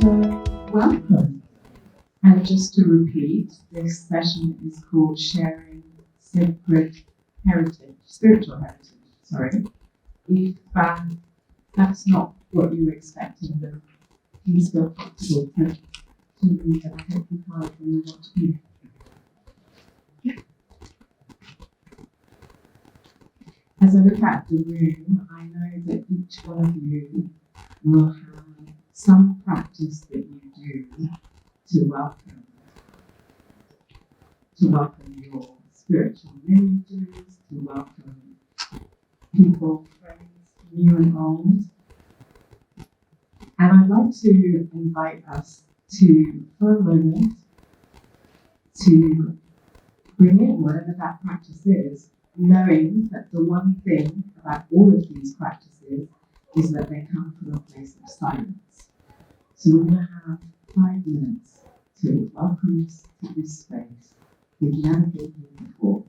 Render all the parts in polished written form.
So, welcome. And just to repeat, this session is called Sharing Sacred Heritage, Spiritual Heritage, sorry. If that's not what you were expecting, then please feel comfortable to leave, and I hope you find what you want to be. As I look at the room, I know that each one of you will have some practice that you do to welcome your spiritual lineages, to welcome people, friends, new and old. And I'd like to invite us to, for a moment, to bring in whatever that practice is, knowing that the one thing about all of these practices is that they come from a place of silence. So we're going to have 5 minutes to welcome us to this space we've never been here before.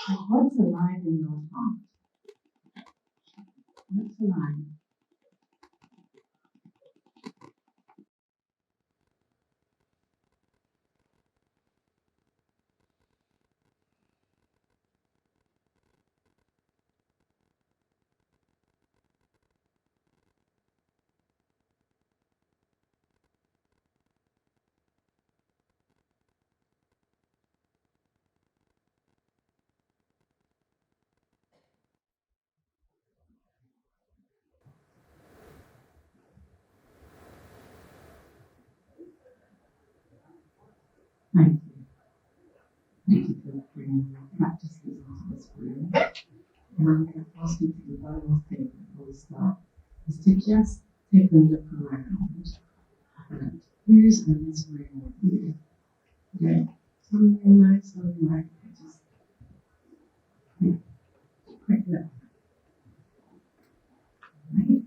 And what's alive in your heart? What's alive? Thank you. Thank you for bringing your practices into this room. And I'm going to ask you to do one more thing before we start, is to just take a look around at who's in this room with you. Okay? Something nice on right, just quick look. Right?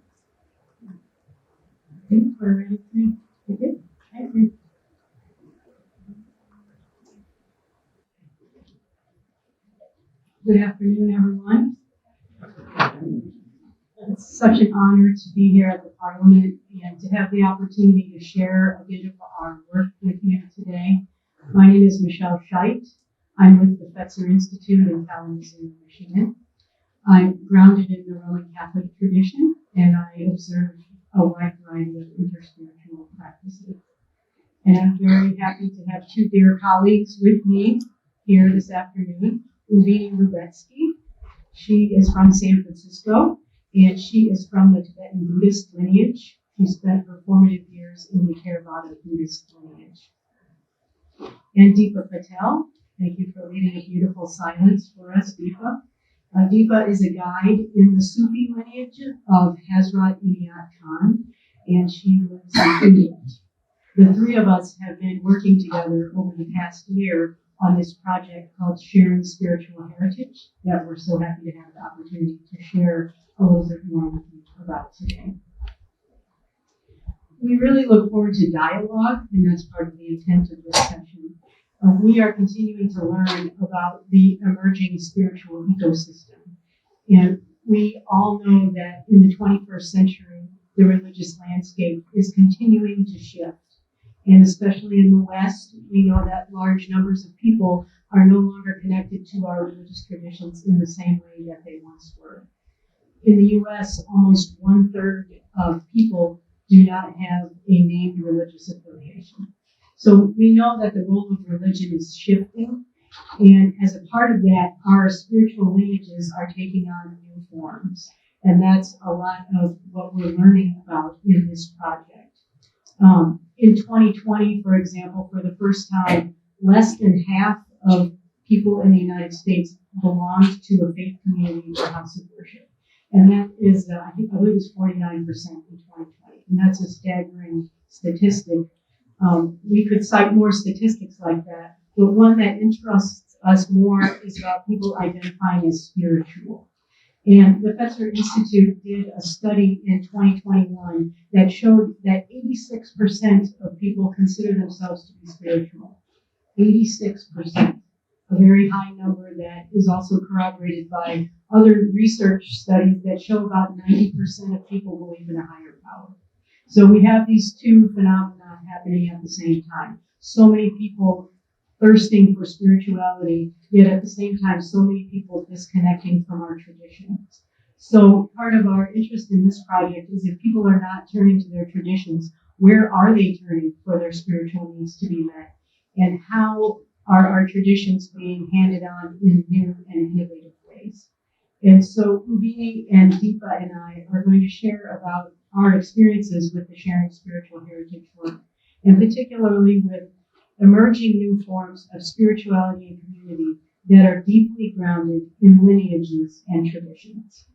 I think we're ready to begin. Thank you. Good afternoon, everyone. It's such an honor to be here at the Parliament and to have the opportunity to share a bit of our work with you today. My name is Michelle Scheidt. I'm with the Fetzer Institute in Kalamazoo, Michigan. I'm grounded in the Roman Catholic tradition, and I observe a wide variety of interspiritual practices. And I'm very happy to have two dear colleagues with me here this afternoon. Uvinie Lubecki. She is from San Francisco, and she is from the Tibetan Buddhist lineage. She spent her formative years in the Theravada Buddhist lineage. And Deepa Patel, thank you for leading a beautiful silence for us, Deepa. Deepa is a guide in the Sufi lineage of Hazrat Inayat Khan, and she lives in India. The three of us have been working together over the past year on this project called Sharing Spiritual Heritage that we're so happy to have the opportunity to share a little bit more with you about today. We really look forward to dialogue, and that's part of the intent of this session. We are continuing to learn about the emerging spiritual ecosystem. And we all know that in the 21st century, the religious landscape is continuing to shift. And especially in the West, we know that large numbers of people are no longer connected to our religious traditions in the same way that they once were. In the US, almost 1/3 of people do not have a named religious affiliation. So we know that the role of religion is shifting, and as a part of that, our spiritual lineages are taking on new forms. And that's a lot of what we're learning about in this project. In 2020, for example, for the first time, less than half of people in the United States belonged to a faith community or house of worship. And that is, I believe it was 49% in 2020. And that's a staggering statistic. We could cite more statistics like that, but one that interests us more is about people identifying as spiritual. And the Fetzer Institute did a study in 2021 that showed that 86% of people consider themselves to be spiritual. 86%, a very high number that is also corroborated by other research studies that show about 90% of people believe in a higher power. So we have these two phenomena happening at the same time. So many people thirsting for spirituality, yet at the same time, so many people disconnecting from our traditions. So part of our interest in this project is if people are not turning to their traditions, where are they turning for their spiritual needs to be met? And how are our traditions being handed on in new and innovative ways? And so Uvinie and Deepa and I are going to share about our experiences with the Sharing Spiritual Heritage work, and particularly with emerging new forms of spirituality and community that are deeply grounded in lineages and traditions.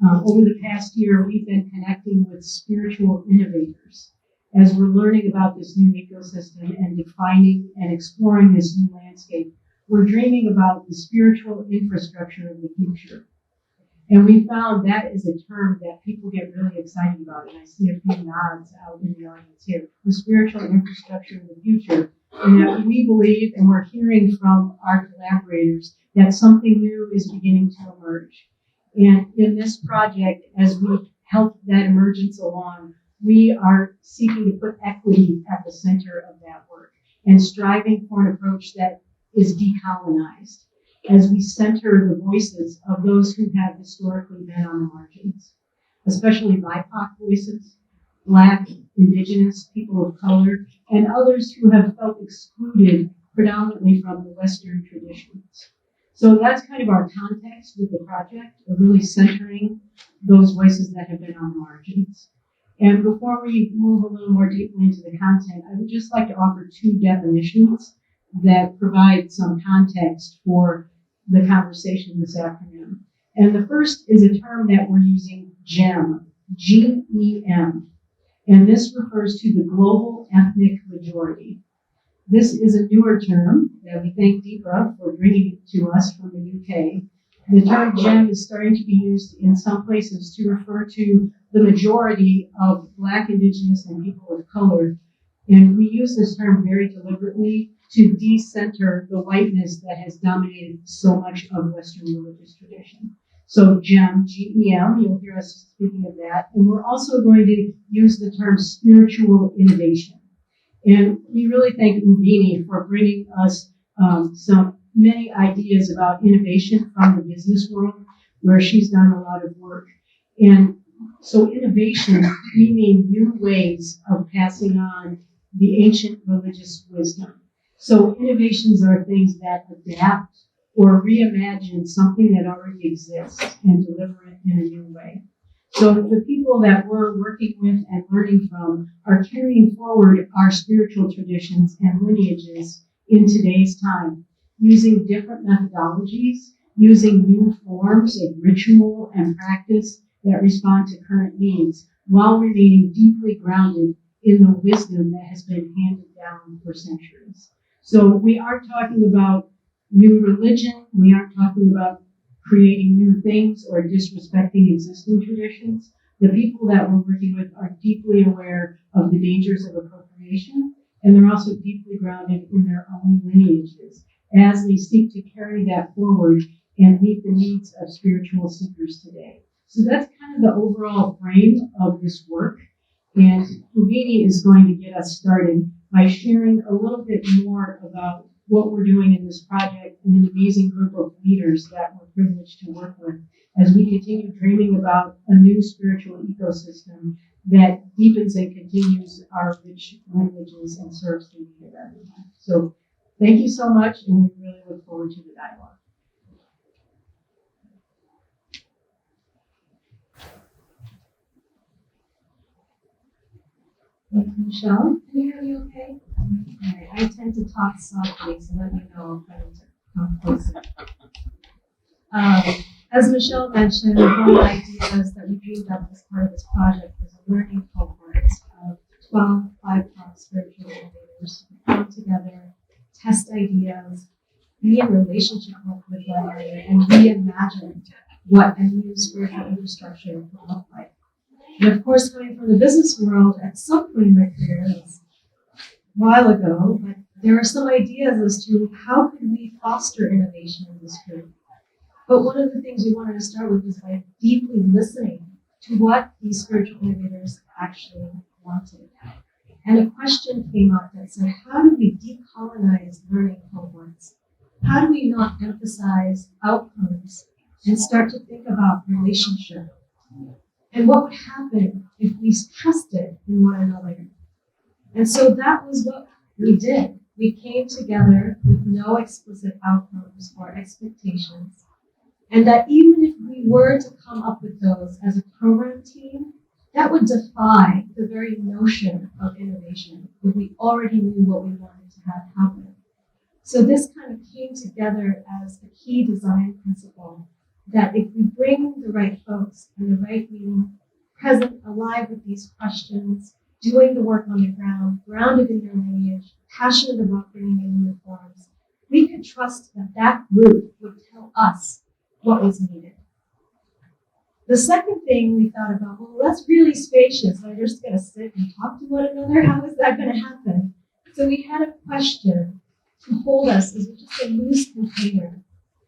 Over the past year, we've been connecting with spiritual innovators as we're learning about this new ecosystem and defining and exploring this new landscape. We're dreaming about the spiritual infrastructure of the future. And we found that is a term that people get really excited about, and I see a few nods out in the audience here. The spiritual infrastructure of the future, and that we believe, and we're hearing from our collaborators, that something new is beginning to emerge. And in this project, as we help that emergence along, we are seeking to put equity at the center of that work and striving for an approach that is decolonized, as we center the voices of those who have historically been on the margins, especially BIPOC voices, Black, Indigenous, people of color, and others who have felt excluded predominantly from the Western traditions. So that's kind of our context with the project, of really centering those voices that have been on the margins. And before we move a little more deeply into the content, I would just like to offer two definitions that provide some context for the conversation this afternoon. And the first is a term that we're using, GEM, G-E-M. And this refers to the global ethnic majority. This is a newer term that we thank Deepa for bringing it to us from the UK. The term GEM is starting to be used in some places to refer to the majority of Black, Indigenous, and people of color. And we use this term very deliberately to decenter the whiteness that has dominated so much of Western religious tradition. So GEM, G-E-M, you'll hear us speaking of that. And we're also going to use the term spiritual innovation. And we really thank Uvinie for bringing us many ideas about innovation from the business world, where she's done a lot of work. And so innovation, we mean new ways of passing on the ancient religious wisdom. So innovations are things that adapt or reimagine something that already exists and deliver it in a new way. So the people that we're working with and learning from are carrying forward our spiritual traditions and lineages in today's time, using different methodologies, using new forms of ritual and practice that respond to current needs, while remaining deeply grounded in the wisdom that has been handed down for centuries. So we aren't talking about new religion, we aren't talking about creating new things or disrespecting existing traditions. The people that we're working with are deeply aware of the dangers of appropriation, and they're also deeply grounded in their own lineages as they seek to carry that forward and meet the needs of spiritual seekers today. So that's kind of the overall frame of this work. And Uvinie is going to get us started by sharing a little bit more about what we're doing in this project and an amazing group of leaders that we're privileged to work with as we continue dreaming about a new spiritual ecosystem that deepens and continues our rich languages and serves the need of everyone. So thank you so much, and we really look forward to the dialogue. Thank you, Michelle. Can you hear me okay? All right. I tend to talk softly, so let me know if I need to come closer. As Michelle mentioned, one of the ideas that we dreamed up as part of this project was a learning cohort of 12 5-pronged spiritual innovators who come together, test ideas, be in relationship with one another, and reimagine what a new spiritual infrastructure would look like. And of course, coming from the business world, at some point in my career, that's a while ago, but there are some ideas as to how could we foster innovation in this group. But one of the things we wanted to start with was by deeply listening to what these spiritual innovators actually wanted. And a question came up that said, how do we decolonize learning cohorts? How do we not emphasize outcomes and start to think about relationship? And what would happen if we trusted in one another? And so that was what we did. We came together with no explicit outcomes or expectations. And that even if we were to come up with those as a program team, that would defy the very notion of innovation if we already knew what we wanted to have happen. So this kind of came together as a key design principle that if we bring the right folks and the right meaning, present, alive with these questions, doing the work on the ground, grounded in their lineage, passionate about bringing in new forms, we could trust that that group would tell us what was needed. The second thing we thought about, well, that's really spacious. They're just going to sit and talk to one another. How is that going to happen? So we had a question to hold us as just a loose container,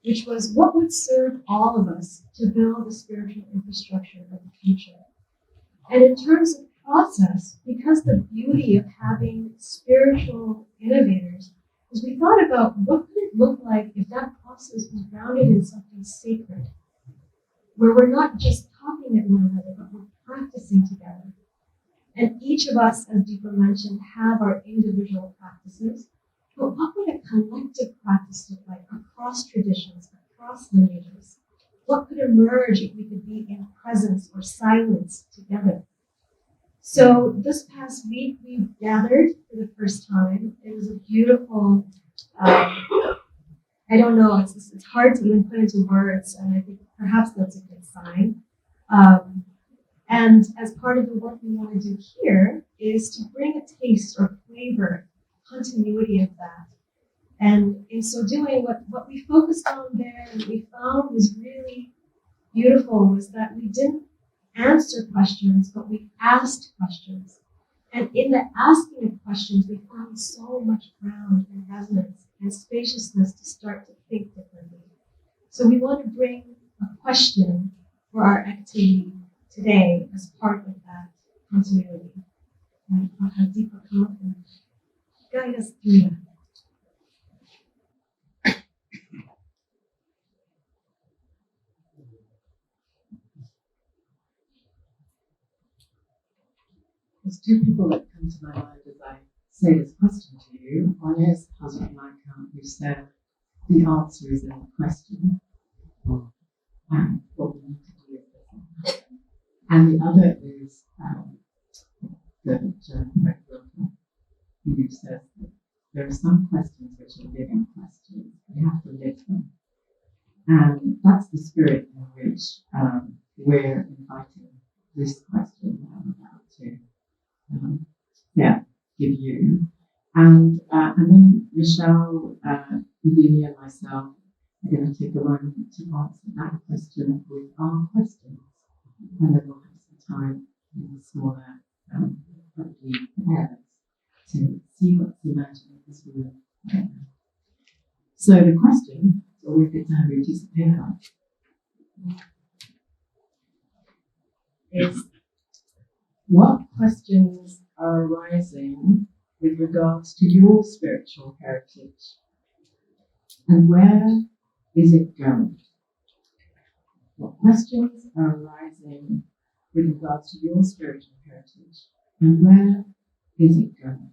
which was what would serve all of us to build the spiritual infrastructure of the future? And in terms of process, because the beauty of having spiritual innovators is we thought about what could it look like if that process was grounded in something sacred, where we're not just talking at one another, but we're practicing together. And each of us, as Deepa mentioned, have our individual practices, but what would a collective practice look like across traditions, across lineages? What could emerge if we could be in presence or silence together? So this past week, we gathered for the first time. It was a beautiful, I don't know, it's hard to even put into words, and I think perhaps that's a good sign. And as part of the work we want to do here is to bring a taste or flavor, continuity of that. And in so doing, what we focused on there and what we found was really beautiful was that we didn't answer questions, but we asked questions. And in the asking of questions, we found so much ground and resonance and spaciousness to start to think differently. So we want to bring a question for our activity today as part of that continuity. And I'll have Deepa come up and guide us through that. there's two people that come to my mind as I say this question to you. One is husband Michael, who said the answer is in the question, and what we need to do is listen. And the other is the German Fred Wilker, who says that there are some questions which are living questions. You have to live them. And that's the spirit in which we're inviting this question that I'm about to give you. And then Michelle, Uvinie, and myself are going to take a moment to answer that question with our questions. And then we'll have some time in the smaller areas to see what's emerging in this room right now. So the question, it's always good to have your piece of paper, is what questions are arising with regards to your spiritual heritage, and where is it going? What questions are arising with regards to your spiritual heritage, and where is it going?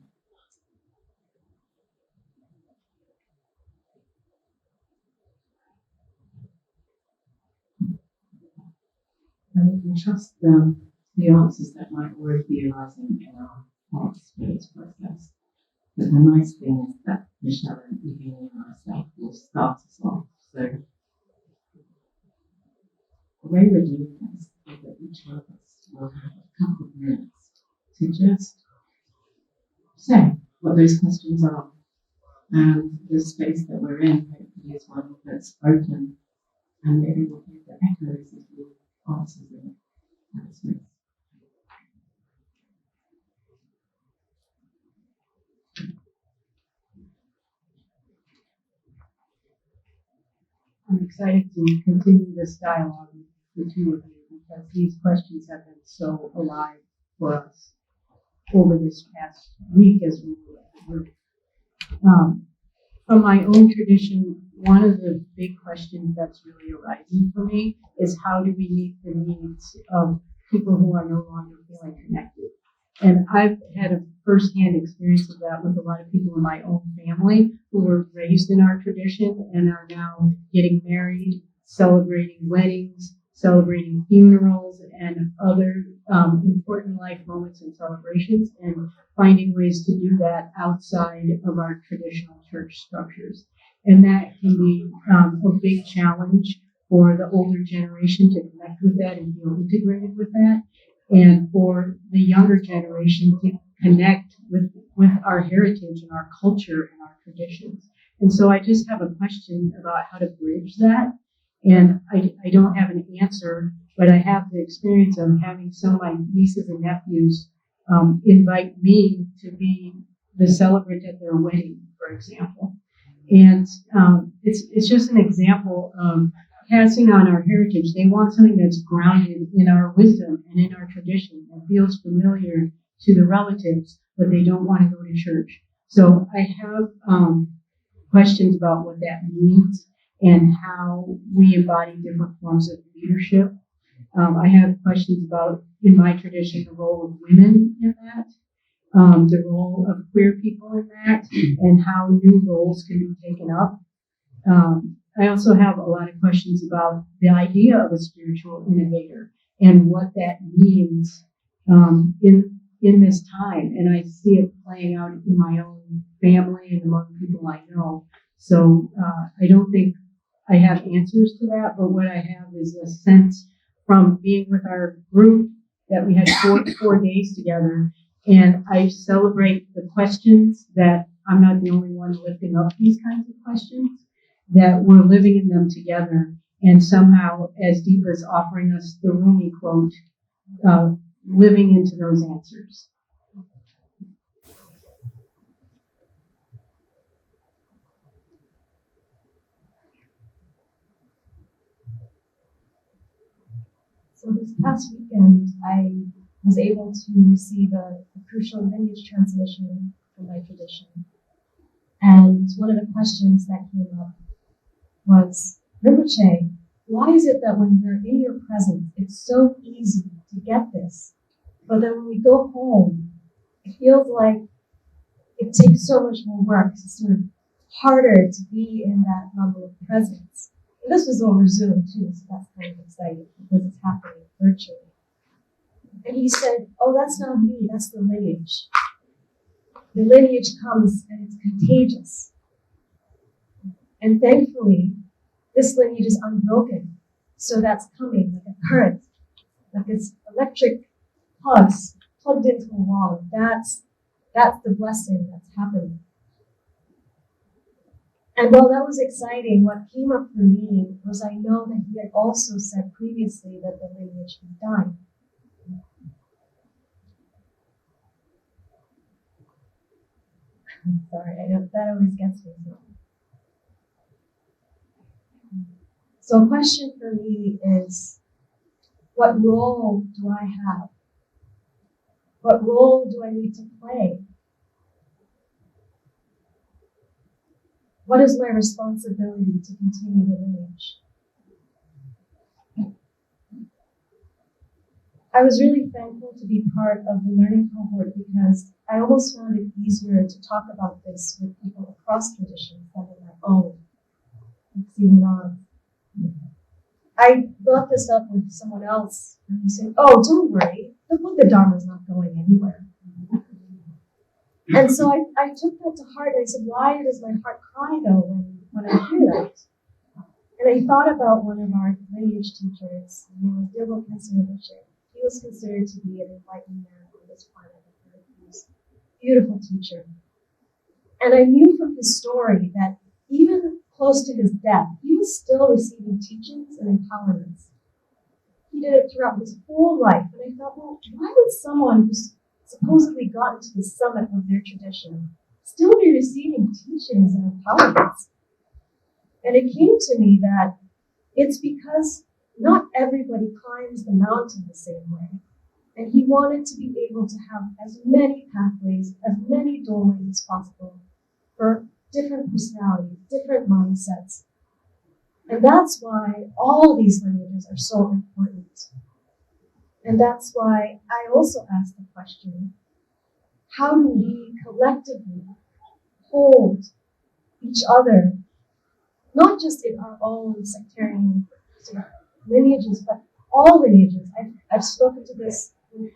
And we can trust the answers that might already be arising in our hearts for this process. But the nice thing is that Michelle and Uvinie and myself will start us off. So the way we're doing this is that each one of us will have a couple of minutes to just say what those questions are. And the space that we're in hopefully is one that's open, and maybe we'll hear the echoes of your answers in that space. I'm excited to continue this dialogue with the two of you because these questions have been so alive for us over this past week as we were. From my own tradition, one of the big questions that's really arising for me is how do we meet the needs of people who are no longer feeling connected? And I've had a firsthand experience of that with a lot of people in my own family who were raised in our tradition and are now getting married, celebrating weddings, celebrating funerals, and other important life moments and celebrations, and finding ways to do that outside of our traditional church structures. And that can be a big challenge for the older generation to connect with that and feel integrated with that, and for the younger generation to connect with our heritage and our culture and our traditions. And so I just have a question about how to bridge that. And I don't have an answer, but I have the experience of having some of my nieces and nephews invite me to be the celebrant at their wedding, for example. And it's just an example of passing on our heritage. They want something that's grounded in our wisdom and in our tradition and feels familiar to the relatives, but they don't want to go to church. So I have questions about what that means and how we embody different forms of leadership. I have questions about, in my tradition, the role of women in that, the role of queer people in that, and how new roles can be taken up. I also have a lot of questions about the idea of a spiritual innovator and what that means in this time. And I see it playing out in my own family and among people I know. So I don't think I have answers to that, but what I have is a sense from being with our group that we had four days together. And I celebrate the questions that I'm not the only one lifting up these kinds of questions, that we're living in them together. And somehow, as Deepa is offering us the Rumi quote, living into those answers. So this past weekend, I was able to receive a crucial lineage transmission from my tradition. And one of the questions that came up was, Rinpoche, why is it that when we're in your presence, it's so easy to get this? But then when we go home, it feels like it takes so much more work. It's sort of harder to be in that level of presence. And this was over Zoom too, so that's kind of exciting because it's happening virtually. And he said, oh, that's not me, that's the lineage. The lineage comes and it's contagious. And thankfully, this lineage is unbroken. So that's coming like a current, like this electric pulse plugged into a wall. That's the blessing that's happening. And while that was exciting, what came up for me was I know that he had also said previously that the lineage was dying. I'm sorry, I know that always gets me. So a question for me is, what role do I have? What role do I need to play? What is my responsibility to continue the lineage? I was really thankful to be part of the learning cohort because I almost found it easier to talk about this with people across traditions than in my own. Seeing nods. I brought this up with someone else, and he said, oh, don't worry, the Buddha Dharma is not going anywhere. And so I took that to heart, and I said, why does my heart cry, though, when I hear that? And I thought about one of our lineage teachers, his name was Deepa Patel. He was considered to be an enlightened man on this planet. He was a beautiful teacher. And I knew from his story that even close to his death, he was still receiving teachings and empowerments. He did it throughout his whole life. And I thought, well, why would someone who's supposedly gotten to the summit of their tradition still be receiving teachings and empowerments? And it came to me that it's because not everybody climbs the mountain the same way. And he wanted to be able to have as many pathways, as many doorways as possible for different personalities, different mindsets. And that's why all these lineages are so important. And that's why I also asked the question, how do we collectively hold each other, not just in our own sectarian sort of lineages, but all lineages. I've spoken to this with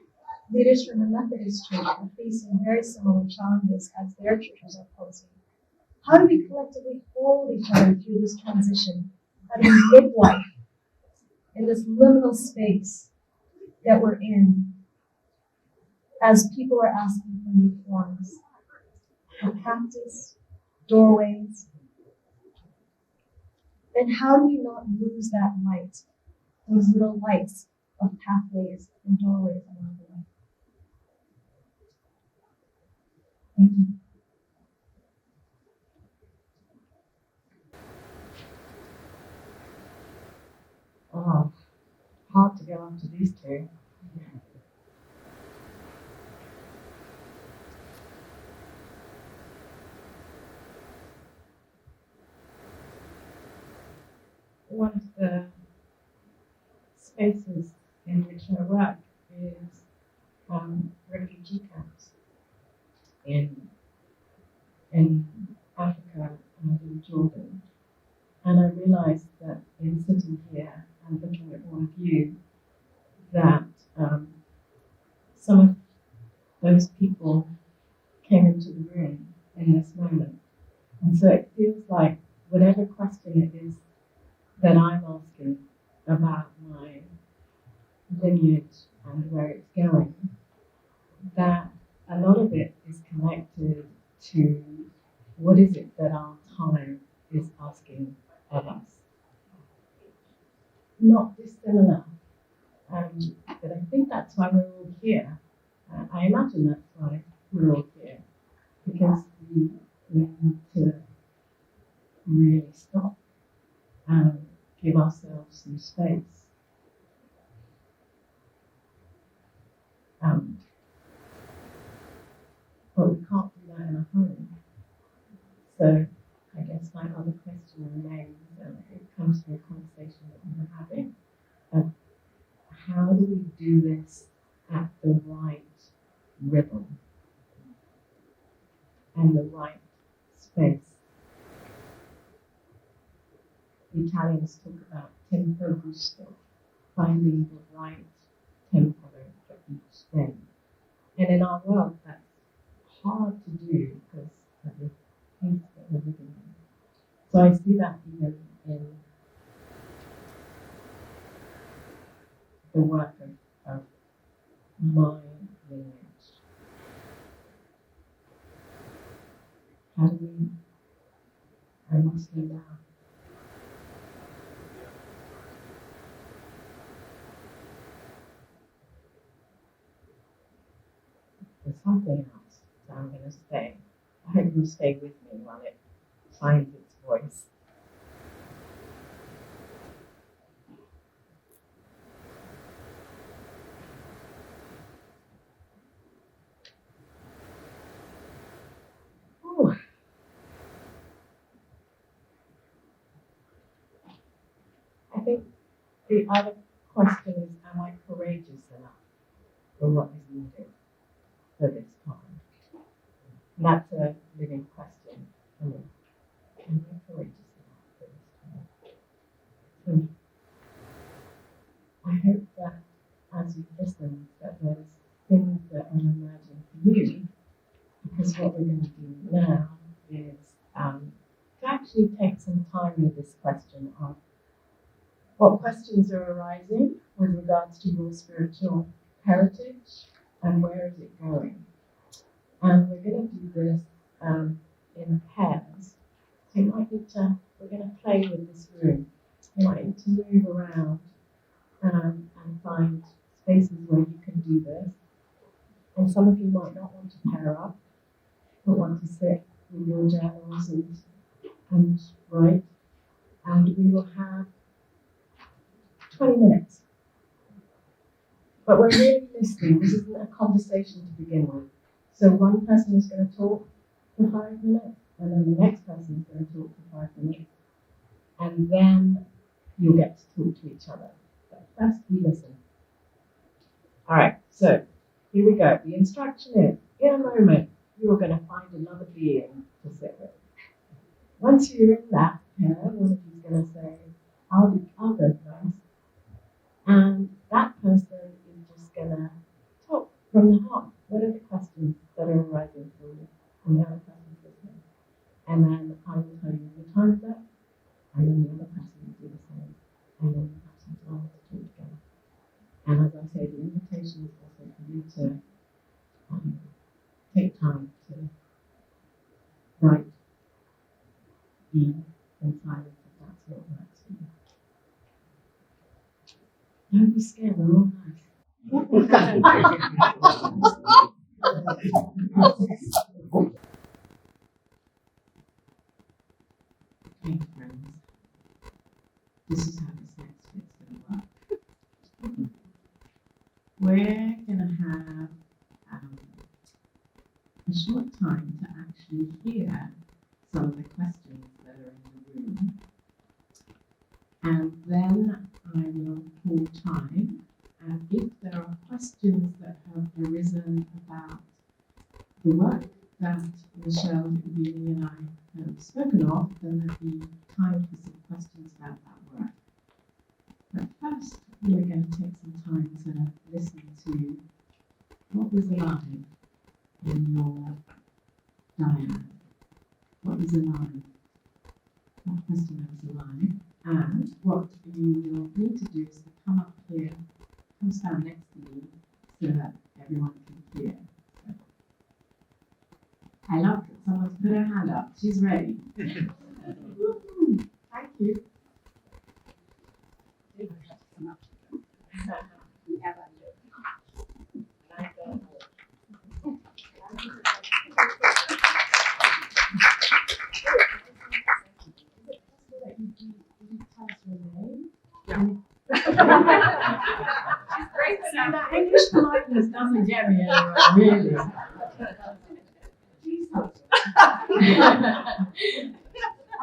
leaders from the Methodist Church who are facing very similar challenges as their churches are posing. How do we collectively hold each other through this transition? How do we live life in this liminal space that we're in as people are asking for new forms of practice, doorways? And how do we not lose that light, those little lights of pathways and doorways along the way? Thank you. Oh, hard to go after these two. One of the spaces in which I work is refugee camps in Africa and in Jordan. And I realized that in sitting here and looking at all of you, that some of those people came into the room in this moment. And so it feels like whatever question it is that I'm asking about my lineage and where it's going, that a lot of it is connected to what is it that our time is asking of us. Not dissimilar, but I think that's why we're all here. I imagine that's why we're all here, because we need to really stop and give ourselves some space. But we can't do that in a hurry. So I guess my other question remains, and it comes from a conversation that we were having, of how do we do this at the right rhythm and the right space. The Italians talk about tempo giusto, finding the right tempo for each thing. And in our world, that's hard to do because of the pace that we're living in. So I see that even in the work of my lineage. How do we, I must slow down. There's something else, so I'm going to stay. I hope you'll stay with me while it finds its voice. Ooh. I think the other question is, am I courageous enough for what is needed for this time? And that's a living question for me. Am I courageous enough for this time? So I hope that as you listen, that there's things that are emerging for you, because what we're going to do now is to actually take some time with this question of what questions are arising with regards to your spiritual heritage and where is it going. And we're going to do this in pairs. So you might need to, we're going to play with this room. You might need to move around and find spaces where you can do this. And some of you might not want to pair up, but want to sit with your journals and write. And we will have 20 minutes. But we're really listening. This isn't a conversation to begin with. So one person is going to talk for 5 minutes, and then the next person is going to talk for 5 minutes. And then you'll get to talk to each other. But first, we listen. All right, so here we go. The instruction is, in a moment, you're going to find another being to sit with. Once you're in that pair, one of you is going to say, I'll go first. And that person is just going to talk from the heart. What are the questions that are arising for you? And the other person's listening. And then I will tell you the time's up, and then the other person will do the same. And then you have some time to talk together. And as I say, the invitation is also for you to take time to write, be in silence if that's what works for you. Don't be scared, we're all nice. Okay, friends, this is how this next bit's going to work. We're going to have a short time to actually hear some of the questions that are in the room. And then I will pull time, and if there are questions that have arisen about the work that Michelle, Uvinie, and I have spoken of, then there'll be time for some questions about that work. But first, we're going to take some time to listen to what was alive in your dialogue. What was alive? What question was alive? And what you will need to do is to come up here, come stand next to me so that everyone can hear. So, I love that someone's put her hand up. She's ready. Thank you. See, that English politeness doesn't get me anywhere, really.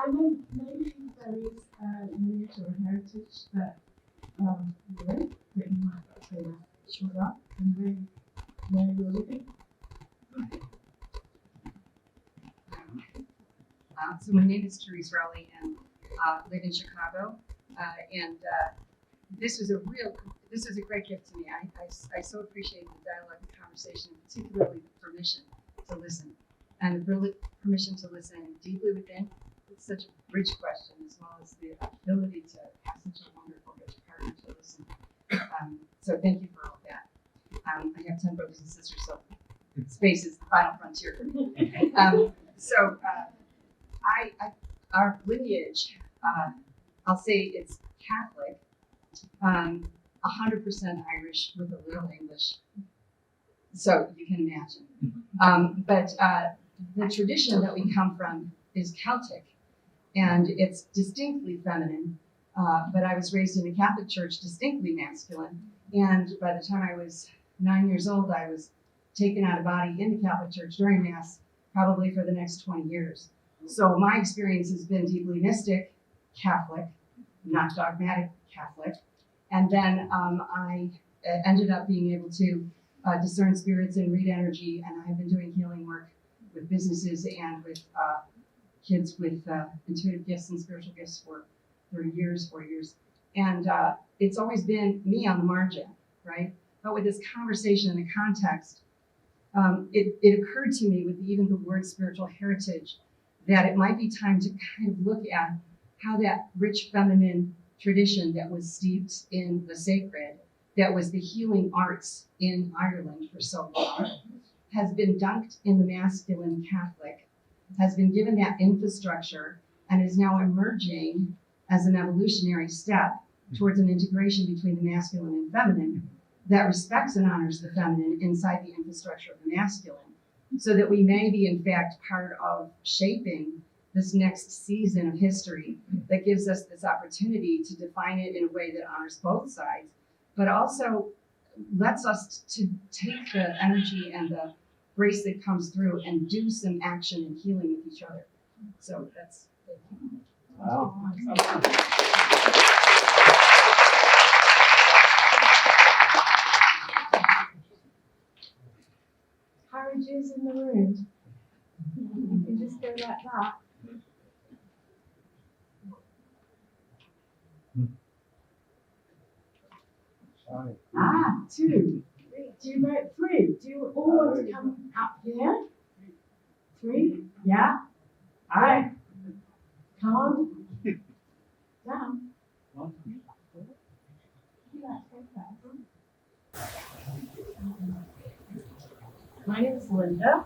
And then maybe there is a lineage or heritage that you're in, that you might not say that showed up, and where you So my name is Therese Rowley, and live in Chicago. And this was a great gift to me. I so appreciate the dialogue and conversation, particularly the permission to listen, and the permission to listen deeply within. It's such a rich question, as well as the ability to have such a wonderful, rich partner to listen. So thank you for all of that. I have 10 brothers and sisters, so space is the final frontier for me. Our lineage, I'll say it's Catholic, 100% Irish with a little English. So you can imagine. But the tradition that we come from is Celtic, and it's distinctly feminine. But I was raised in a Catholic church, distinctly masculine. And by the time I was 9 years old, I was taken out of body in the Catholic church during Mass, probably for the next 20 years. So my experience has been deeply mystic, Catholic, not dogmatic Catholic. And then I ended up being able to discern spirits and read energy, and I've been doing healing work with businesses and with kids with intuitive gifts and spiritual gifts for 4 years. And it's always been me on the margin, right? But with this conversation and the context, it occurred to me with even the word spiritual heritage that it might be time to kind of look at how that rich feminine tradition that was steeped in the sacred, that was the healing arts in Ireland for so long, has been dunked in the masculine Catholic, has been given that infrastructure, and is now emerging as an evolutionary step towards an integration between the masculine and feminine that respects and honors the feminine inside the infrastructure of the masculine, so that we may be, in fact, part of shaping this next season of history that gives us this opportunity to define it in a way that honors both sides, but also lets us to take the energy and the grace that comes through and do some action and healing with each other. So that's it. Wow. Courage is in the room. You can just go like that. Two. Do you vote three? Do you all want to come up here? Three? Yeah? All right. Come on. Down. My name is Linda,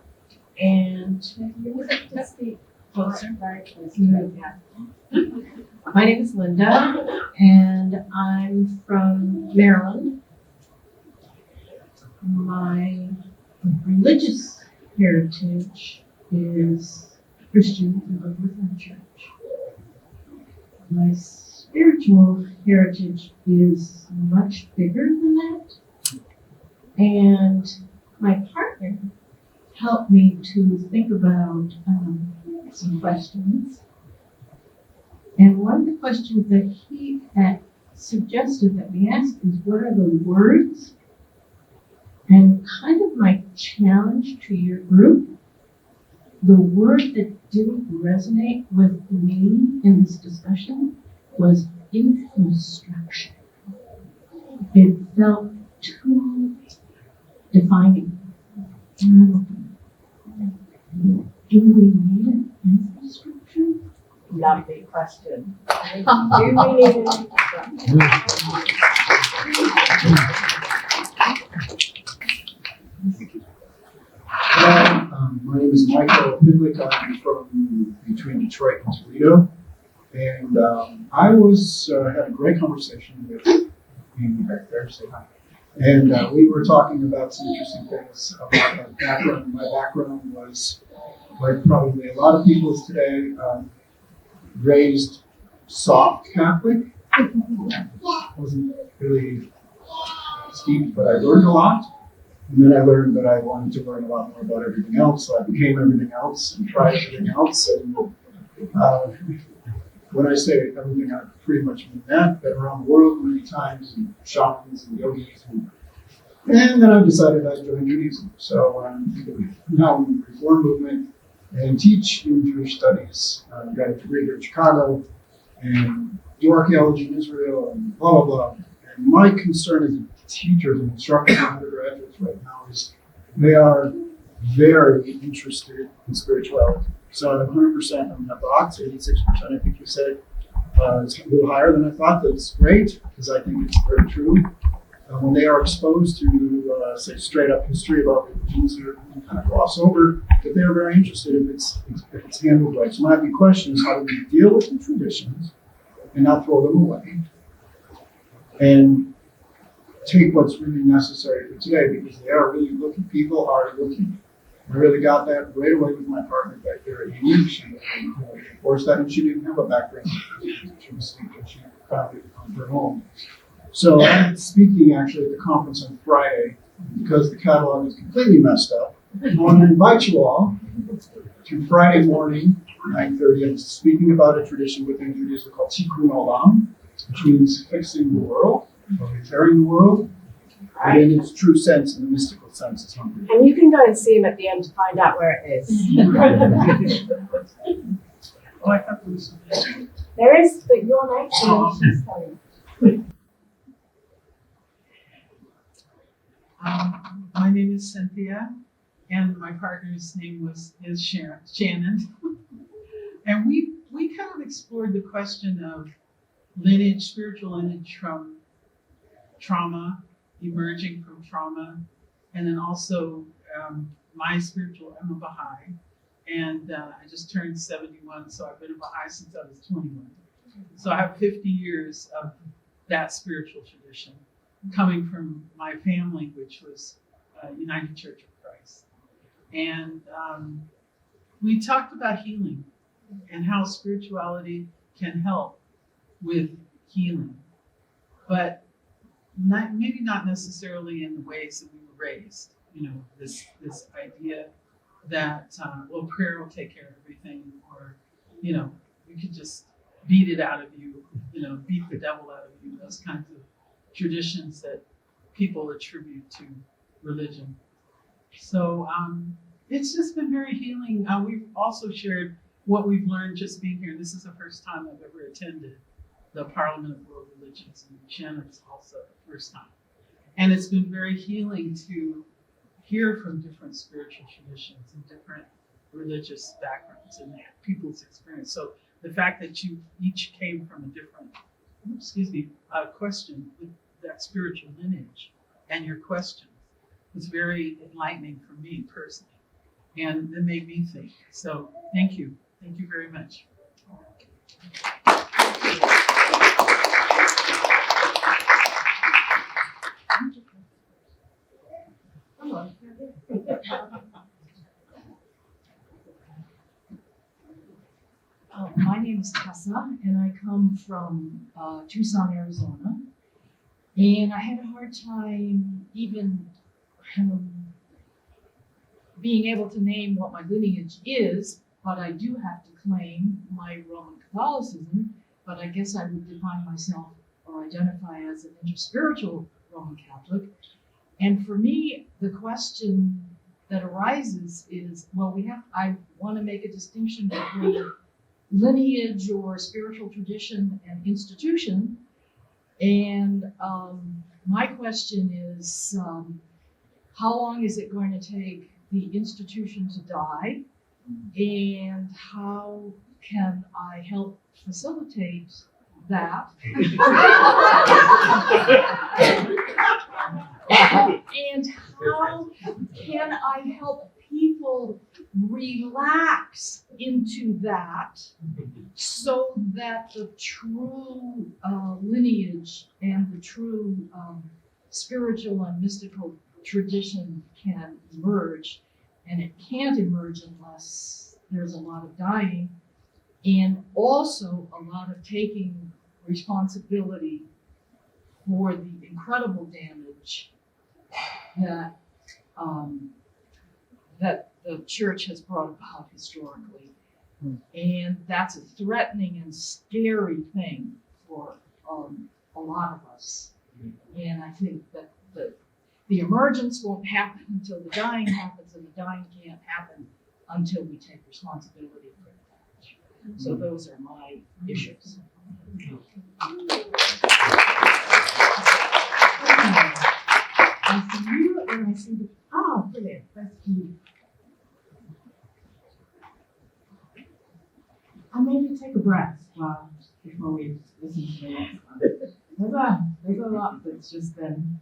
and just be closer, very close to me. My name is Linda, and I'm from Maryland. My religious heritage is Christian and Lutheran Church. My spiritual heritage is much bigger than that, and my partner helped me to think about some questions. And one of the questions that he had suggested that we ask is, what are the words? And kind of my challenge to your group, the word that didn't resonate with me in this discussion was infrastructure. It felt too defining. Do we need an infrastructure? Lovely question. Do we need an infrastructure? My name is Michael Pidlick. I'm from between Detroit and Toledo. And I had a great conversation with Amy back there, say hi. And we were talking about some interesting things about my background. My background was, like probably a lot of people's today, raised soft Catholic. Wasn't really steeped, but I learned a lot. And then I learned that I wanted to learn a lot more about everything else, so I became everything else and tried everything else. And when I say everything, I pretty much mean that. Been around the world many times, and shamans and yogis. And then I decided I'd join Judaism. So now I'm in the Reform movement, and teach in Jewish studies. I got a degree here in Chicago and do archaeology in Israel and blah, blah, blah. And my concern as a teacher and instructor and undergraduates right now is they are very interested in spirituality. So 100% on that box, 86%, I think you said. It's a little higher than I thought. That's great, because I think it's very true. When they are exposed to, say, straight up history about religions, or kind of gloss over, that they're very interested if it's handled right. So my big question is, how do we deal with the traditions and not throw them away, and take what's really necessary for today, because they are really looking. People are looking. I really got that right away with my partner back there at Uni. She enforced that, and she didn't have a background. She found it on her own. So I'm speaking actually at the conference on Friday, because the catalog is completely messed up. I want to invite you all to Friday morning, 9:30. I'm speaking about a tradition within Judaism called Tikkun Olam, which means fixing the world, or repairing the world, and in its true sense, in the mystical sense, it's hungry. And you can go and see him at the end to find out where it is. Oh, I thought there was There is, but your next she's coming. My name is Cynthia, and my partner's name is Shannon. And we kind of explored the question of lineage, spiritual lineage from trauma, emerging from trauma, and then also my spiritual, I'm a Baha'i, and I just turned 71, so I've been a Baha'i since I was 21. So I have 50 years of that spiritual tradition coming from my family, which was United Church of Christ. And we talked about healing and how spirituality can help with healing, but maybe not necessarily in the ways that we were raised. You know, this idea that well, prayer will take care of everything, or you know, you could just beat it out of you, you know, beat the devil out of you. Those kinds of traditions that people attribute to religion. So it's just been very healing. We've also shared what we've learned just being here. This is the first time I've ever attended the Parliament of World Religions, and Shannon's also the first time. And it's been very healing to hear from different spiritual traditions and different religious backgrounds and people's experience. So the fact that you each came from a different, question with that spiritual lineage and your questions was very enlightening for me personally. And it made me think. So thank you. Thank you very much. My name is Tessa, and I come from Tucson, Arizona. And I had a hard time even being able to name what my lineage is, but I do have to claim my Roman Catholicism, but I guess I would define myself or identify as an interspiritual Roman Catholic. And for me, the question that arises is, well, I want to make a distinction between lineage or spiritual tradition and institution. And my question is, how long is it going to take the institution to die? And how can I help facilitate that? And how can I help people relax into that so that the true lineage and the true spiritual and mystical tradition can emerge? And it can't emerge unless there's a lot of dying and also a lot of taking responsibility for the incredible damage that that the church has brought about historically. And that's a threatening and scary thing for a lot of us. And I think that the emergence won't happen until the dying happens, and the dying can't happen until we take responsibility for that. So those are my issues. I see you and I see the, oh, brilliant, that's cute. I'll maybe take a breath before we listen to the next one. There's a lot that's just been.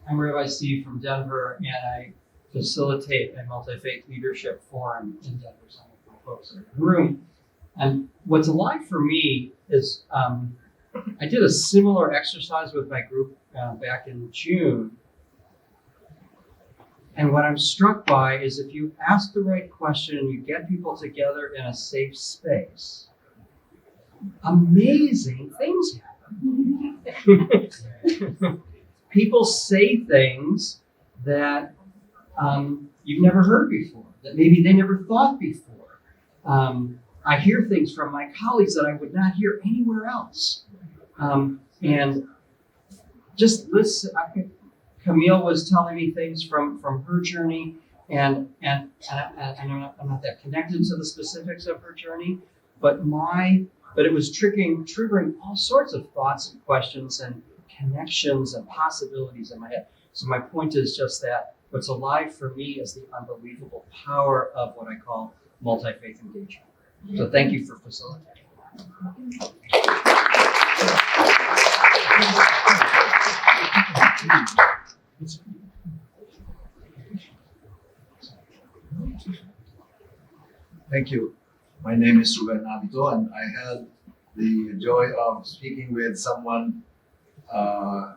I'm Rabbi Steve from Denver, and I facilitate a multi-faith leadership forum in Denver. Some of the folks are in the room. And what's alive for me is I did a similar exercise with my group back in June. And what I'm struck by is if you ask the right question and you get people together in a safe space, amazing things happen. People say things that you've never heard before, that maybe they never thought before. I hear things from my colleagues that I would not hear anywhere else. And just listen, Camille was telling me things from her journey, and I'm not that connected to the specifics of her journey, but it was triggering all sorts of thoughts and questions and connections and possibilities in my head. So my point is just that what's alive for me is the unbelievable power of what I call multi-faith engagement. So thank you for facilitating Thank you. My name is Ruben Abito, and I had the joy of speaking with someone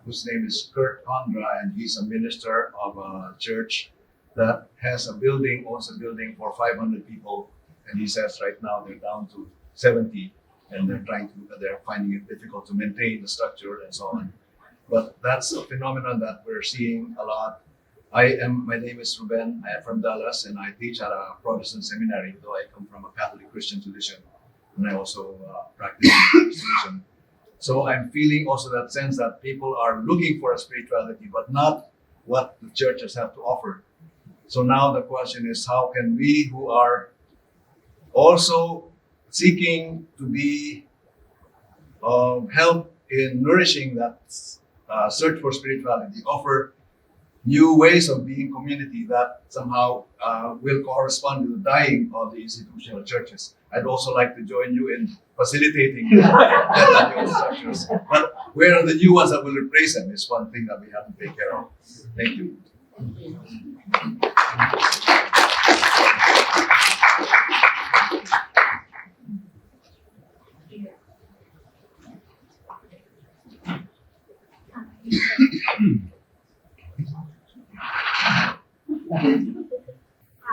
whose name is Kurt Condra, and he's a minister of a church that owns a building for 500 people, and he says right now they're down to 70, and they're finding it difficult to maintain the structure and so on. But that's a phenomenon that we're seeing a lot. My name is Ruben. I am from Dallas, and I teach at a Protestant seminary, though I come from a Catholic Christian tradition, and I also practice in the Catholic tradition. So I'm feeling also that sense that people are looking for a spirituality, but not what the churches have to offer. So now the question is, how can we who are also seeking to be help in nourishing that search for spirituality, offer new ways of being community that somehow will correspond to the dying of the institutional churches. I'd also like to join you in facilitating the new structures. But where are the new ones that will replace them is one thing that we have to take care of. Thank you.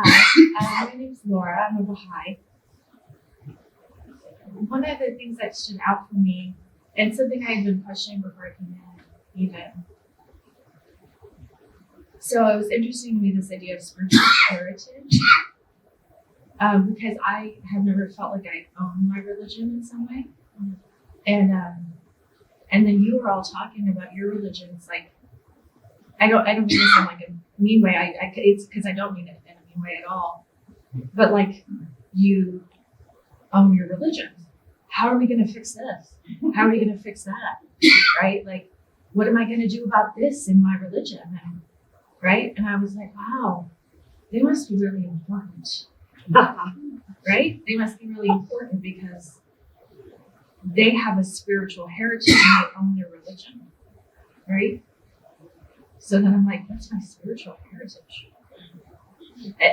Hi, my name's Laura. I'm a Baha'i. One of the things that stood out for me, and something I had been questioning before I came in, even. So it was interesting to me, this idea of spiritual heritage, because I have never felt like I own my religion in some way. And then you were all talking about your religion. It's like, I don't mean this in like a mean way. It's because I don't mean it in a mean way at all. But like, you own your religion. How are we going to fix this? How are we going to fix that? Right? Like, what am I going to do about this in my religion? And, right? And I was like, wow, they must be really important. Right? They must be really important because they have a spiritual heritage and they own their religion. Right? So then I'm like, what's my spiritual heritage?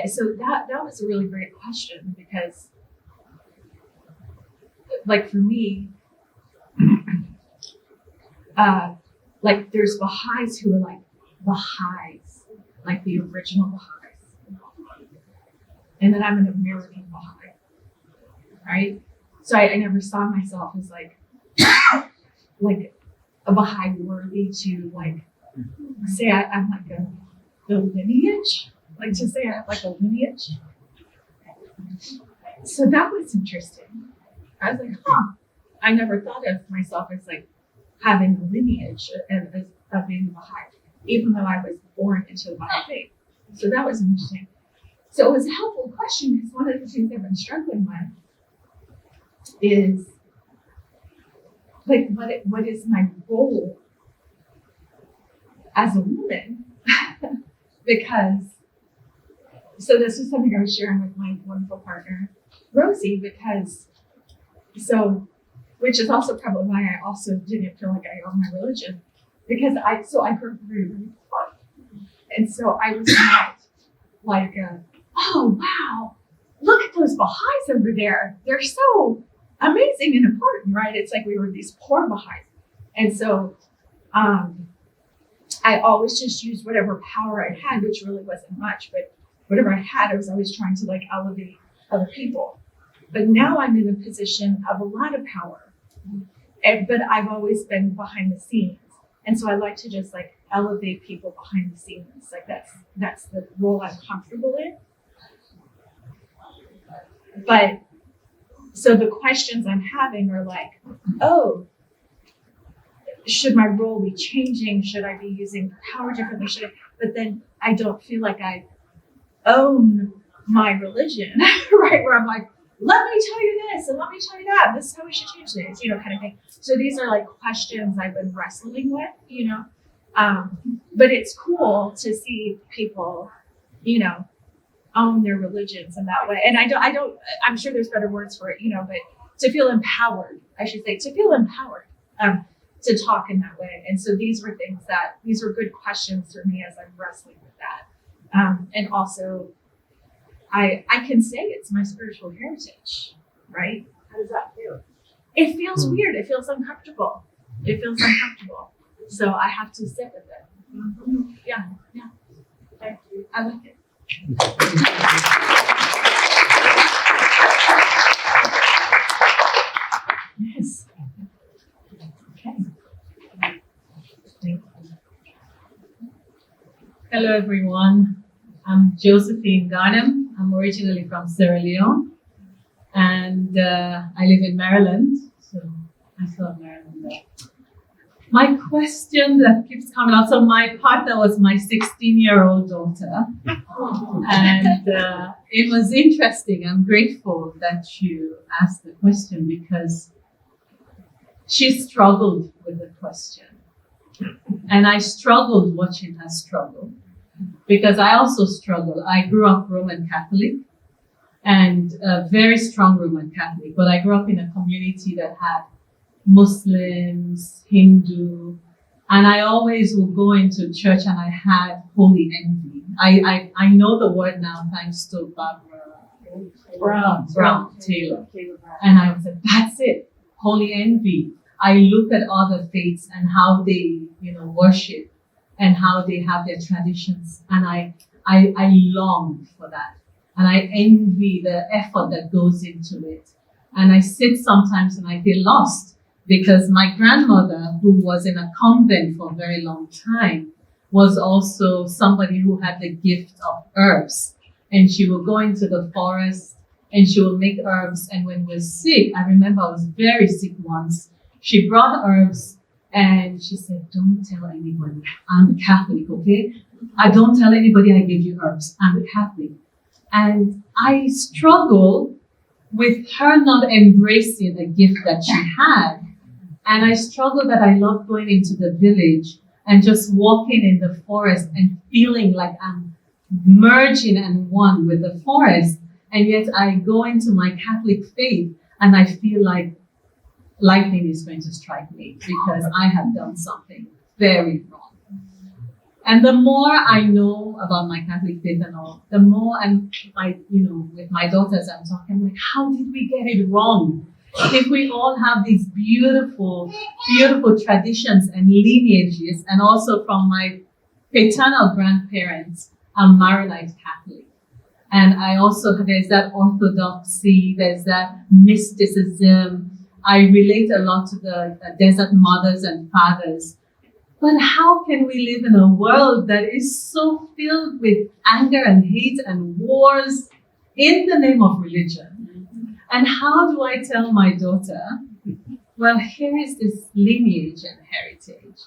So that was a really great question because, like, for me, like, there's Baha'is who are like Baha'is, like the original Baha'is. And then I'm an American Baha'i, right? So I never saw myself as like a Baha'i worthy to like say I'm like the lineage, like to say I have like a lineage. So that was interesting. I was like, huh, I never thought of myself as like having a lineage and of being Baha'i, even though I was born into the Baha'i faith. So that was interesting. So it was a helpful question because one of the things I've been struggling with is like what is my role as a woman? Because so this was something I was sharing with my wonderful partner Rosie, because which is also probably why I also didn't feel like I owned my religion, because I grew up very, very poor, and so I was not like oh wow, look at those Baha'is over there, they're so amazing and important, right? It's like we were these poor Baha'is, and so I always just used whatever power I had, which really wasn't much, but whatever I had, I was always trying to like elevate other people. But now I'm in a position of a lot of power, but I've always been behind the scenes. And so I like to just like elevate people behind the scenes. Like that's the role I'm comfortable in. But so the questions I'm having are like, oh, should my role be changing? Should I be using power differently? But then I don't feel like I own my religion, right? Where I'm like, let me tell you this and let me tell you that. This is how we should change things, kind of thing. So these are like questions I've been wrestling with, but it's cool to see people, own their religions in that way. And I'm sure there's better words for it, but to feel empowered, I should say, to feel empowered, to talk in that way. And so these were good questions for me as I'm wrestling with that. And also, I can say it's my spiritual heritage, right? How does that feel? It feels weird. It feels uncomfortable. So I have to sit with it. Mm-hmm. Yeah. Thank you. I like it. Yes. Okay. Thank you. Hello, everyone. I'm Josephine Garnham. I'm originally from Sierra Leone, and I live in Maryland, so I saw Maryland there. My question that keeps coming up, so my partner was my 16-year-old daughter, and it was interesting. I'm grateful that you asked the question because she struggled with the question, and I struggled watching her struggle. Because I also struggle. I grew up Roman Catholic and a very strong Roman Catholic, but I grew up in a community that had Muslims, Hindu, and I always would go into church and I had holy envy. I know the word now thanks to Barbara Brown Taylor. And I was like, that's it, holy envy. I look at other faiths and how they, worship and how they have their traditions. And I long for that. And I envy the effort that goes into it. And I sit sometimes and I feel lost because my grandmother, who was in a convent for a very long time, was also somebody who had the gift of herbs. And she would go into the forest and she would make herbs. And when we were sick, I remember I was very sick once, she brought herbs. And she said, don't tell anybody. I'm Catholic, okay? I don't tell anybody I gave you herbs. I'm Catholic. And I struggle with her not embracing the gift that she had. And I struggle that I love going into the village and just walking in the forest and feeling like I'm merging and one with the forest. And yet I go into my Catholic faith and I feel like lightning is going to strike me because I have done something very wrong. And the more I know about my Catholic faith and all, the more with my daughters, I'm talking, I'm like, how did we get it wrong? If we all have these beautiful, beautiful traditions and lineages, and also from my paternal grandparents, I'm Maronite Catholic. And I also, there's that orthodoxy, there's that mysticism. I relate a lot to the desert mothers and fathers. But how can we live in a world that is so filled with anger and hate and wars in the name of religion? And how do I tell my daughter well, here is this lineage and heritage.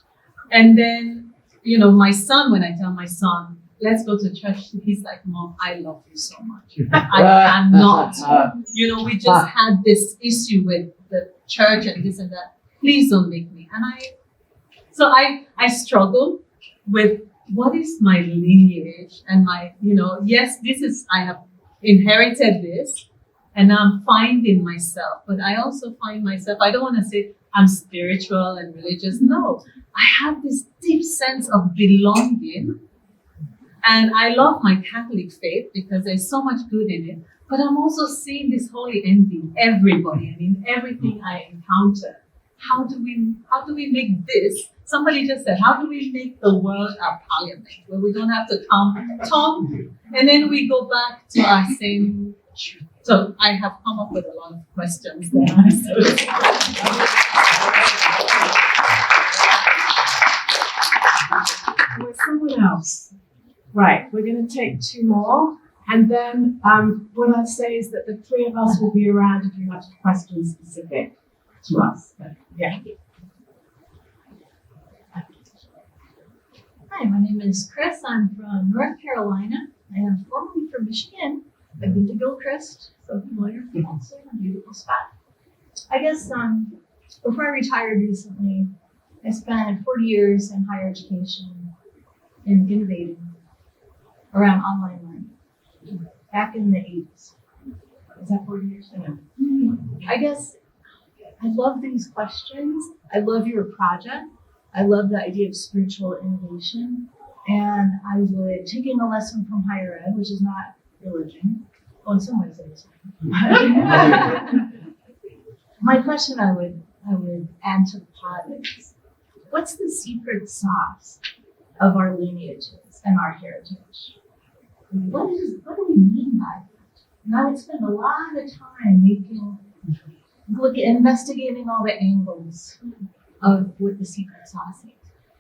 And then, you know, my son, when I tell my son, let's go to church, he's like, Mom, I love you so much. I cannot. You know, we just had this issue with the church and this and that. Please don't make me. And I struggle with what is my lineage and my, you know, yes, I have inherited this and I'm finding myself, but I also find myself, I don't want to say I'm spiritual and religious. No, I have this deep sense of belonging. And I love my Catholic faith because there's so much good in it, but I'm also seeing this holy envy in everybody and in everything I encounter. How do we make this? Somebody just said, how do we make the world our parliament where we don't have to come talk and then we go back to our same? So I have come up with a lot of questions there. With someone else. Right, we're going to take two more. And then what I'd say is that the three of us will be around if you have questions specific to us. But, yeah. Hi, my name is Chris. I'm from North Carolina. I am formerly from Michigan. I've been to Gilchrist, so familiar also, a beautiful spot. I guess before I retired recently, I spent 40 years in higher education in innovating around online learning back in the 80s. Is that 40 years? I guess I love these questions. I love your project. I love the idea of spiritual innovation. And I would, taking a lesson from higher ed, which is not religion, well, in some ways it is. My question I would add to the pot is, what's the secret sauce of our lineages and our heritage? What do we mean by that? And I would spend a lot of time investigating all the angles of what the secret sauce is,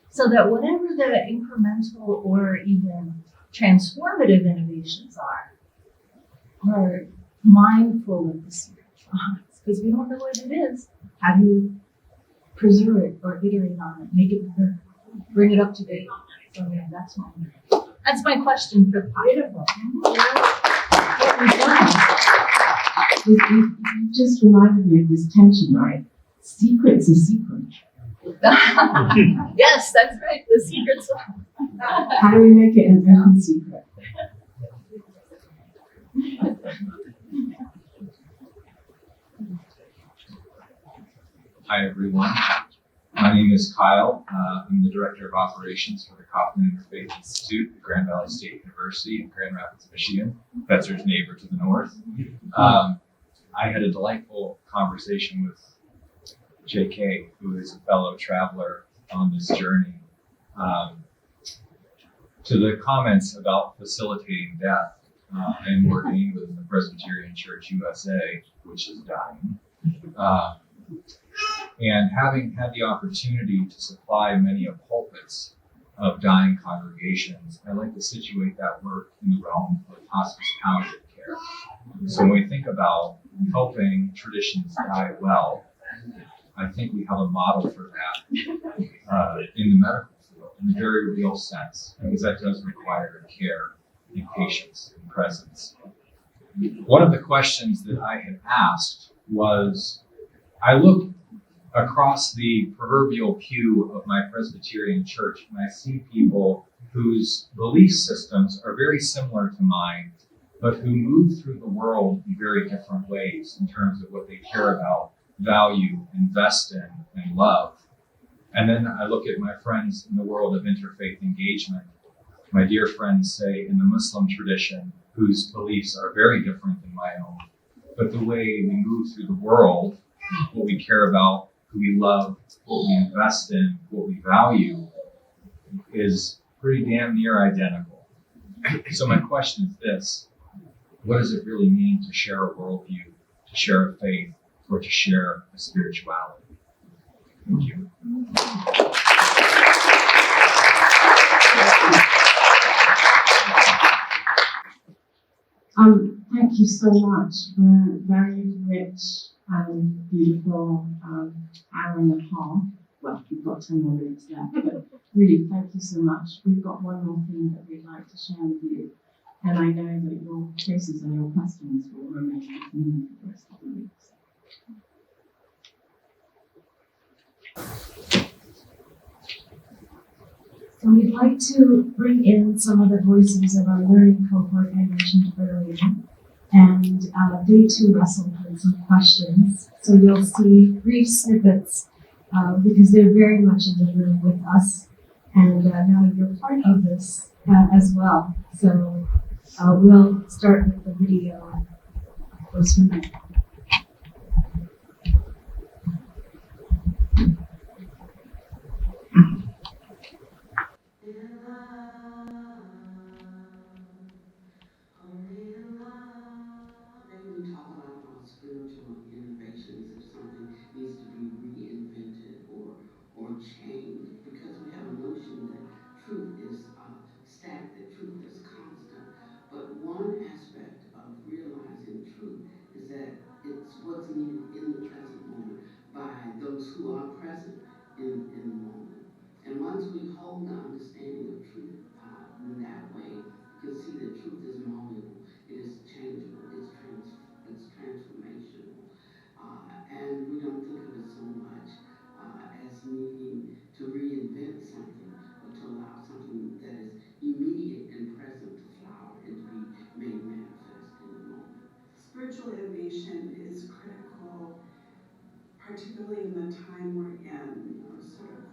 so that whatever the incremental or even transformative innovations are mindful of the secret sauce, because we don't know what it is. How do you preserve it or iterate on it, make it better, bring it up to date? So yeah, that's my question for the Beautiful. You just reminded me of this tension, right? Secret's a secret. Yes, that's right. The secret sauce. How do we make it an open secret? Hi, everyone. My name is Kyle. I'm the Director of Operations for the Kaufman Interfaith Institute at Grand Valley State University in Grand Rapids, Michigan, Fetzer's neighbor to the north. I had a delightful conversation with JK, who is a fellow traveler on this journey, to the comments about facilitating death and working with the Presbyterian Church USA, which is dying. And having had the opportunity to supply many of pulpits of dying congregations, I like to situate that work in the realm of hospice palliative care. So when we think about helping traditions die well, I think we have a model for that in the medical field, in a very real sense, because that does require care and patience and presence. One of the questions that I had asked was, I look across the proverbial pew of my Presbyterian church and I see people whose belief systems are very similar to mine, but who move through the world in very different ways in terms of what they care about, value, invest in, and love. And then I look at my friends in the world of interfaith engagement, my dear friends, say, in the Muslim tradition, whose beliefs are very different than my own. But the way we move through the world, what we care about, who we love, what we invest in, what we value, is pretty damn near identical. So my question is this: what does it really mean to share a worldview, to share a faith, or to share a spirituality? Thank you. Thank you so much for a very rich and beautiful hour and a half. Well, we've got 10 more minutes left, but really, thank you so much. We've got one more thing that we'd like to share with you, and I know that your faces and your questions will remain with me for the rest of the week. So we'd like to bring in some of the voices of our learning cohort I mentioned earlier, and they too wrestled with some questions. So you'll see brief snippets because they're very much in the room with us, and now you're part of this as well. So we'll start with the video and go from there. We talk a lot about spiritual innovations if something needs to be reinvented or changed because we have a notion that truth is static, that truth is constant. But one aspect of realizing truth is that it's what's needed in the present moment by those who are present in the moment. And once we hold the understanding of truth in that way, you can see that truth is malleable, it is changeable, it's transformational, and we don't think of it so much as needing to reinvent something, but to allow something that is immediate and present to flower and to be made manifest in the moment. Spiritual innovation is critical, particularly in the time we're in, sort of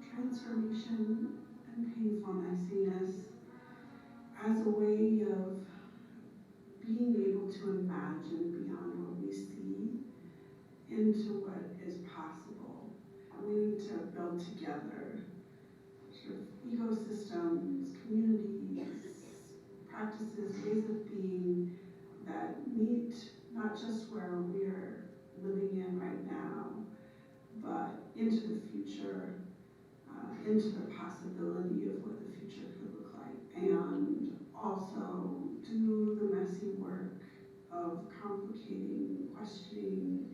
transformation and painful messiness, as a way of being able to imagine beyond what we see into what is possible. We need to build together sort of ecosystems, communities, practices, ways of being that meet not just where we're living in right now, but into the future, into the possibility of what the future could look like, and also do the messy work of complicating, questioning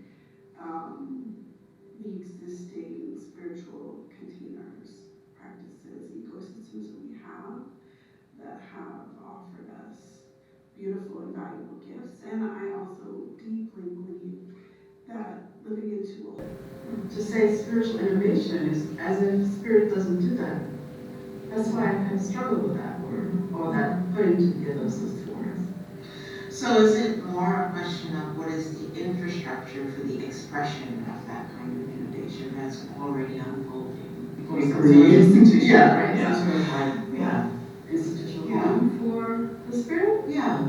the existing spiritual containers, practices, ecosystems that we have that have offered us beautiful and valuable gifts. And I also deeply believe that living into To say spiritual innovation is as if spirit doesn't do that. That's why I kind of struggle with that word, or that putting together those two words. So is it more a question of what is the infrastructure for the expression of that kind of innovation that's already unfolding? Or some sort of institution, Yeah, right? yeah. Some sort of like institutional home for the spirit? Yeah.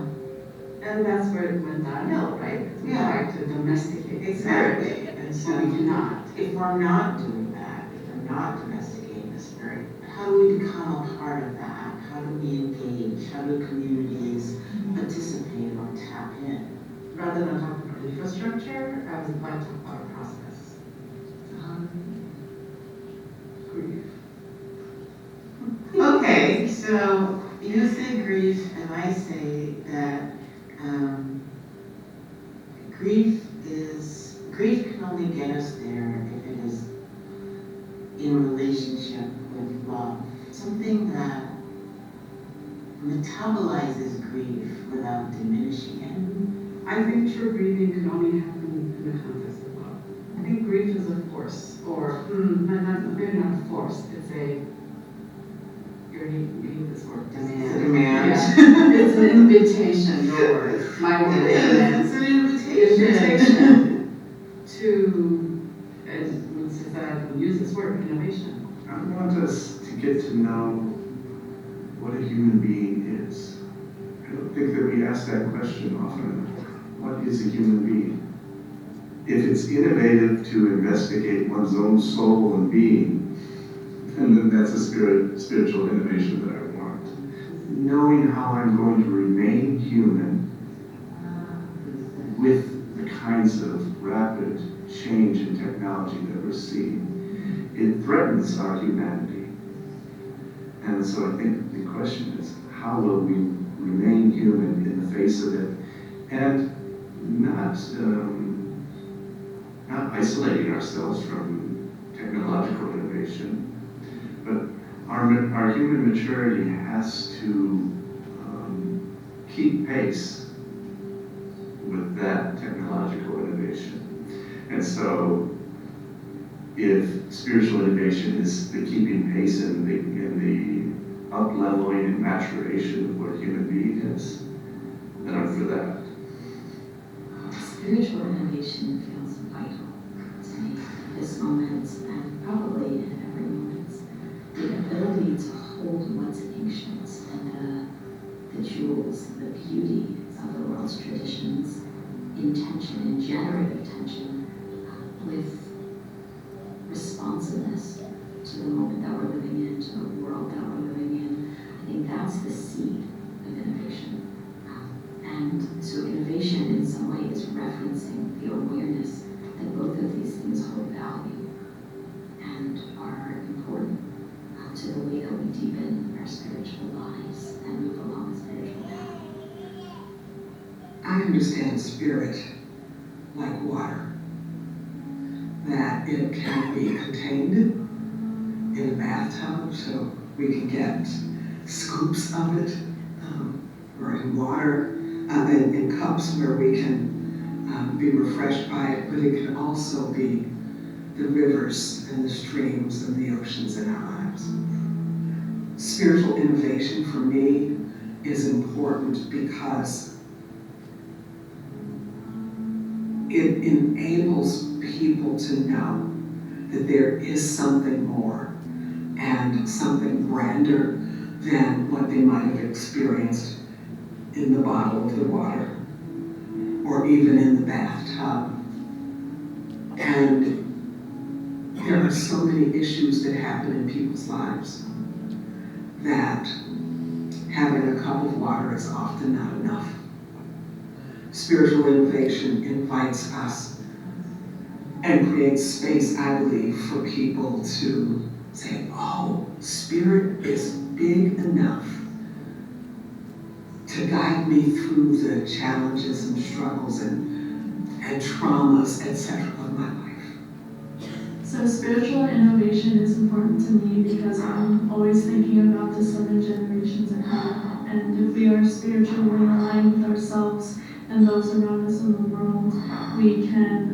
And that's where it went downhill, right? Because we Yeah. tried to domesticate the Exactly. spirit, And but so we cannot. if we're not doing that, if we're not domesticating the spirit, how do we become a part of that? How do we engage? How do communities participate or tap in? Rather than talking about infrastructure, I would like to talk about a process. Grief. Okay, so you say grief, and I say that grief can only get us there if it is in relationship with love. Something that metabolizes grief without diminishing it. I think true grieving can only happen in the context of love. I think grief is a force, or maybe not a force. It's a you hate this word. Demand. It's a demand. Yeah. It's an invitation. Your word. My word. It is. It's an invitation. Invitation to, and since I can use this word, innovation. I want us to get to know what a human being is. I don't think that we ask that question often enough. What is a human being? If it's innovative to investigate one's own soul and being, then that's a spiritual innovation that I want. Knowing how I'm going to remain human with the kinds of rapid change in technology that we're seeing, it threatens our humanity. And so I think the question is, how will we remain human in the face of it? and not not isolating ourselves from technological innovation, but our human maturity has to keep pace with that technological innovation. And so if spiritual innovation is the keeping pace in the up-leveling and maturation of what a human being is, then I'm for that. Spiritual innovation feels vital to me at this moment and probably in every moment. The ability to hold what's ancient and the jewels, the beauty of the world's traditions in tension, in generative tension, with responsiveness to the moment that we're living in, to the world that we're living in. I think that's the seed of innovation. And so innovation in some way is referencing the awareness that both of these things hold value and are important to the way that we deepen our spiritual lives and move along the spiritual path. I understand spirit like water, that it can be contained in a bathtub, so we can get scoops of it, or in water, in cups where we can be refreshed by it, but it can also be the rivers and the streams and the oceans in our lives. Spiritual innovation for me is important because it enables people to know that there is something more and something grander than what they might have experienced in the bottle of the water or even in the bathtub. And there are so many issues that happen in people's lives that having a cup of water is often not enough. Spiritual innovation invites us and creates space, I believe, for people to say, oh, spirit is big enough to guide me through the challenges and struggles and traumas, etc. of my life. So spiritual innovation is important to me because I'm always thinking about the 7 generations ahead. And if we are spiritually aligned with ourselves and those around us in the world, we can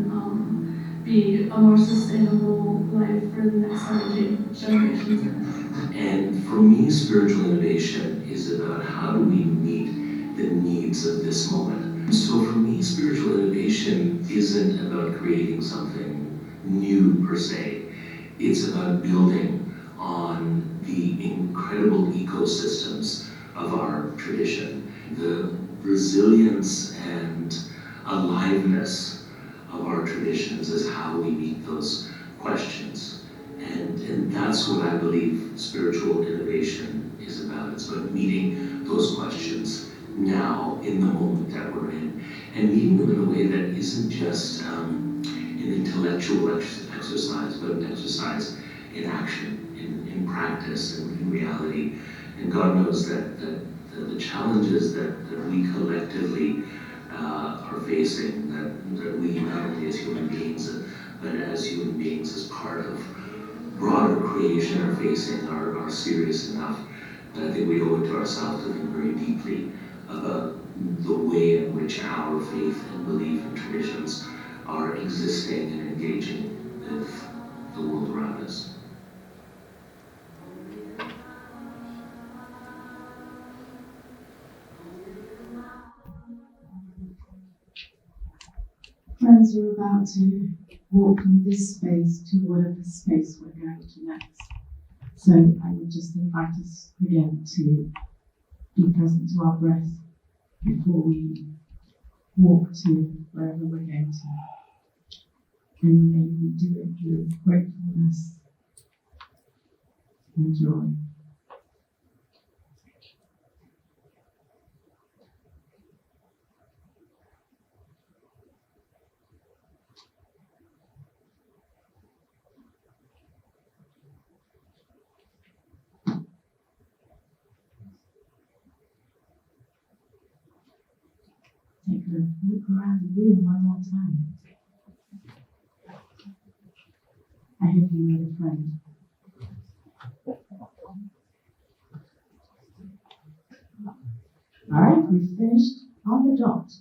be a more sustainable life for the next 7 generations ahead. And for me, spiritual innovation is about how do we meet the needs of this moment. So for me, spiritual innovation isn't about creating something new per se. It's about building on the incredible ecosystems of our tradition, the resilience and aliveness of our traditions is how we meet those questions. And that's what I believe spiritual innovation is about. It's about meeting those questions now in the moment that we're in, and meeting them in a way that isn't just an intellectual exercise, but an exercise in action, in practice, and in reality. And God knows that the challenges that we collectively are facing, that we not only as human beings, but as human beings as part of broader creation are facing are serious enough that I think we owe it to ourselves to think very deeply about the way in which our faith and belief and traditions are existing and engaging with the world around us. Friends, we're about to walk from this space to whatever space we're going to next. So I would just invite us again to be present to our breath before we walk to wherever we're going to. And may we do it with gratefulness and joy. take a look around the room one more time. I hope you made a friend. All right, we've finished on the dot.